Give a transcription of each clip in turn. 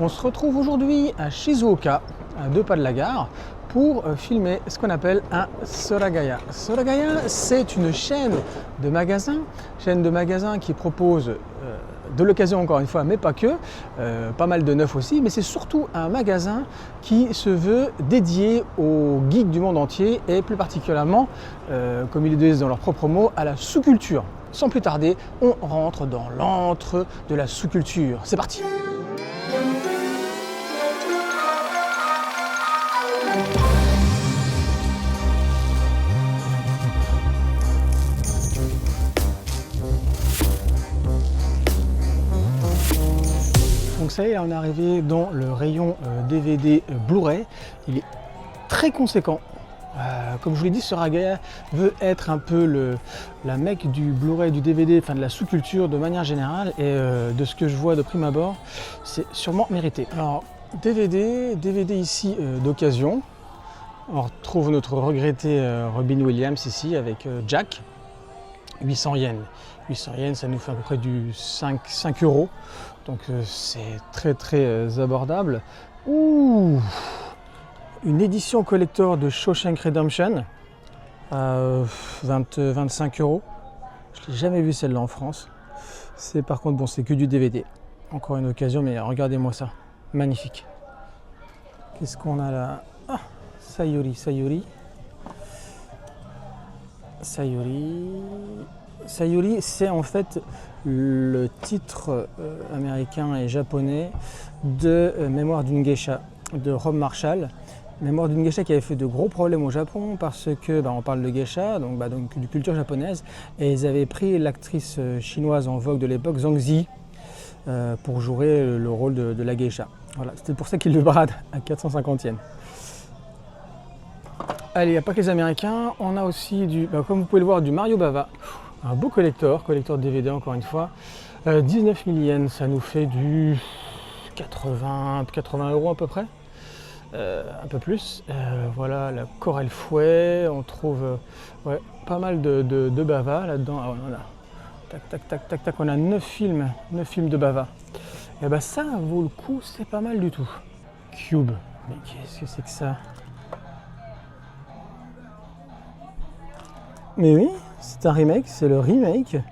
On se retrouve aujourd'hui à Shizuoka, à 2 pas de la gare, pour filmer ce qu'on appelle un Soragaya. Soragaya, c'est une chaîne de magasins qui propose de l'occasion encore une fois, mais pas que, pas mal de neuf aussi, mais c'est surtout un magasin qui se veut dédié aux geeks du monde entier et plus particulièrement, comme ils le disent dans leurs propres mots, à la sous-culture. Sans plus tarder, on rentre dans l'antre de la sous-culture. C'est parti! Donc ça y est, on est arrivé dans le rayon DVD Blu-ray. Il est très conséquent. Comme je vous l'ai dit, Soragaya veut être un peu la mecque du Blu-ray, du DVD, enfin de la sous-culture de manière générale. Et de ce que je vois de prime abord, c'est sûrement mérité. Alors DVD ici d'occasion. On retrouve notre regretté Robin Williams ici avec Jack. 800 yens. 800 yens, ça nous fait à peu près du 5 euros. Donc c'est très abordable. Ouh, une édition collector de Shawshank Redemption à 25 euros. Je ne l'ai jamais vu celle-là en France. C'est par contre, bon, c'est que du DVD. Encore une occasion, mais regardez-moi ça. Magnifique. Qu'est-ce qu'on a là? Ah, Sayuri. Sayuri, c'est en fait le titre américain et japonais de Mémoire d'une geisha de Rob Marshall. Mémoire d'une geisha qui avait fait de gros problèmes au Japon parce que on parle de geisha, donc de culture japonaise, et ils avaient pris l'actrice chinoise en vogue de l'époque, Zhang Zi, pour jouer le rôle de la geisha. Voilà, c'était pour ça qu'ils le bradent à 450 yens. Allez, il n'y a pas que les Américains, on a aussi comme vous pouvez le voir, du Mario Bava. Un beau collector DVD encore une fois. 19 000 yens, ça nous fait du 80 euros à peu près. Un peu plus. Voilà, la Corel Fouet, on trouve pas mal de Bava là-dedans. Ah, voilà. Tac, on a 9 films de Bava. Et bah ça vaut le coup, c'est pas mal du tout. Cube, mais qu'est-ce que c'est que ça? Mais oui, c'est un remake, c'est le remake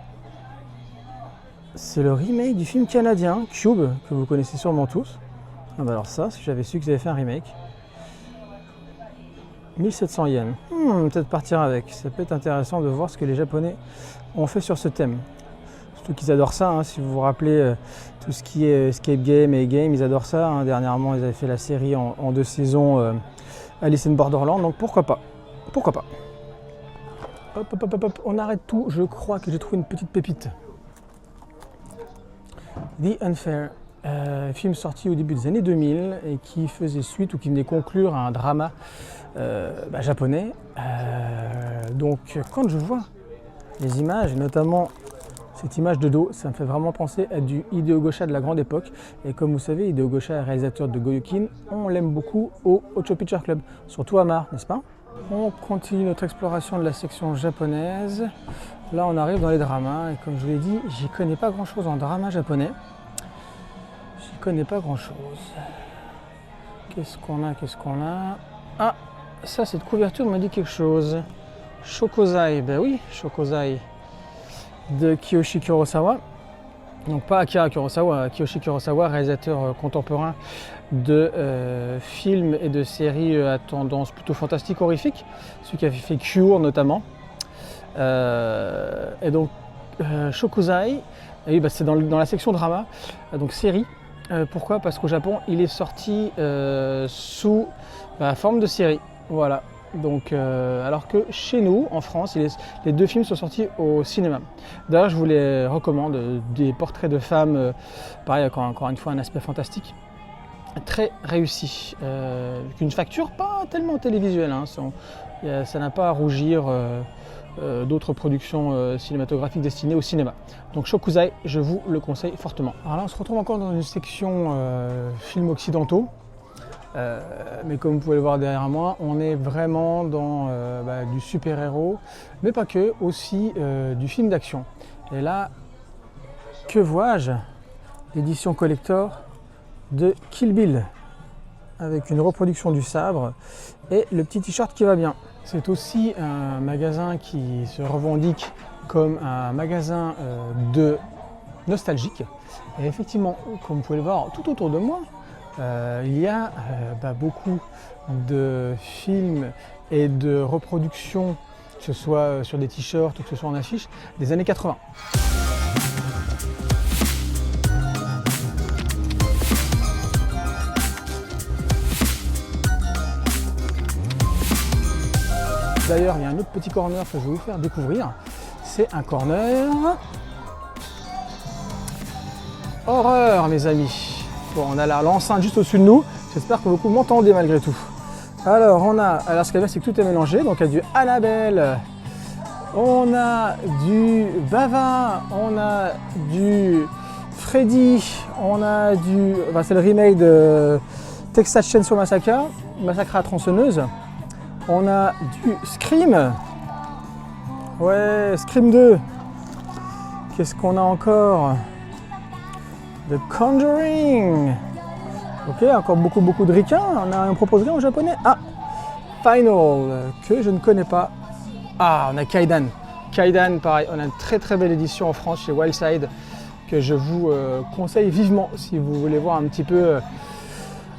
du film canadien Cube, que vous connaissez sûrement tous. Ah bah alors ça, si j'avais su qu'ils avaient fait un remake. 1700 yens. Peut-être partir avec. Ça peut être intéressant de voir ce que les Japonais ont fait sur ce thème. Surtout qu'ils adorent ça, hein, si vous vous rappelez tout ce qui est escape game et game, ils adorent ça. Hein. Dernièrement, ils avaient fait la série en 2 saisons Alice in Borderland, donc pourquoi pas. Hop, on arrête tout, je crois que j'ai trouvé une petite pépite. The Unfair, film sorti au début des années 2000 et qui faisait suite ou qui venait conclure à un drama japonais. Donc quand je vois les images, et notamment cette image de dos, ça me fait vraiment penser à du Hideo Gosha de la grande époque. Et comme vous savez, Hideo Gosha, réalisateur de Goyukin, on l'aime beaucoup au Ocho Picture Club, surtout à Mar, n'est-ce pas? On continue notre exploration de la section japonaise. Là, on arrive dans les dramas. Et comme je vous l'ai dit, j'y connais pas grand-chose en drama japonais. J'y connais pas grand-chose. Qu'est-ce qu'on a? Ah, ça, cette couverture me dit quelque chose. Shokozai, ben oui, Shokozai de Kiyoshi Kurosawa. Donc pas Akira Kurosawa, Kiyoshi Kurosawa, réalisateur contemporain de films et de séries à tendance plutôt fantastique, horrifique, celui qui a fait Cure notamment. Et donc Shokozai, c'est dans la section drama, donc série. Pourquoi? Parce qu'au Japon, il est sorti sous forme de série. Voilà. Donc, alors que chez nous, en France, les 2 films sont sortis au cinéma. D'ailleurs, je vous les recommande, des portraits de femmes, pareil, encore une fois, un aspect fantastique, très réussi. Une facture pas tellement télévisuelle, hein, ça n'a pas à rougir d'autres productions cinématographiques destinées au cinéma. Donc Shokozai, je vous le conseille fortement. Alors là, on se retrouve encore dans une section films occidentaux. Mais comme vous pouvez le voir derrière moi, on est vraiment dans du super-héros, mais pas que, aussi du film d'action. Et là, que vois-je? L'édition collector de Kill Bill avec une reproduction du sabre et le petit t-shirt qui va bien. C'est aussi un magasin qui se revendique comme un magasin de nostalgique. Et effectivement, comme vous pouvez le voir tout autour de moi, il y a beaucoup de films et de reproductions, que ce soit sur des t-shirts ou que ce soit en affiches, des années 80. D'ailleurs, il y a un autre petit corner que je vais vous faire découvrir. C'est un corner horreur, mes amis. Bon, on a l'enceinte juste au-dessus de nous. J'espère que vous m'entendez malgré tout. Alors, ce qu'il y a, c'est que tout est mélangé. Donc, il y a du Annabelle, on a du Bava, on a du Freddy, on a du... c'est le remake de Texas Chainsaw Massacre, Massacre à la tronçonneuse. On a du Scream. Ouais, Scream 2. Qu'est-ce qu'on a encore? The Conjuring. Ok, encore beaucoup de ricains. On proposerait en japonais. Ah, Final, que je ne connais pas. Ah, on a Kaidan. Kaidan, pareil, on a une très belle édition en France chez Wildside que je vous conseille vivement si vous voulez voir un petit peu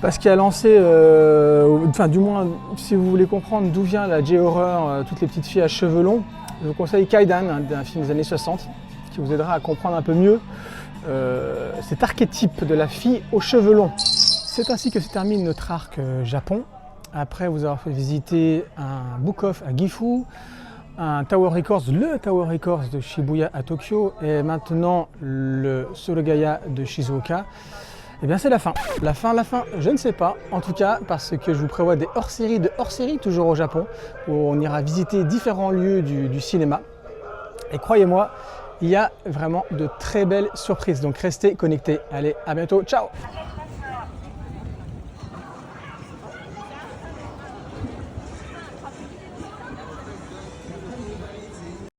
ce qui a lancé, du moins si vous voulez comprendre d'où vient la J-horror, toutes les petites filles à cheveux longs, je vous conseille Kaidan, un film des années 60 qui vous aidera à comprendre un peu mieux cet archétype de la fille aux cheveux longs. C'est ainsi que se termine notre arc Japon. Après vous avoir fait visiter un Book-Off à Gifu, un Tower Records, le Tower Records de Shibuya à Tokyo et maintenant le Surugaya de Shizuoka. Eh bien c'est la fin. La fin, je ne sais pas. En tout cas, parce que je vous prévois des hors-séries de hors-séries toujours au Japon, où on ira visiter différents lieux du cinéma. Et croyez-moi, il y a vraiment de très belles surprises. Donc restez connectés. Allez, à bientôt. Ciao!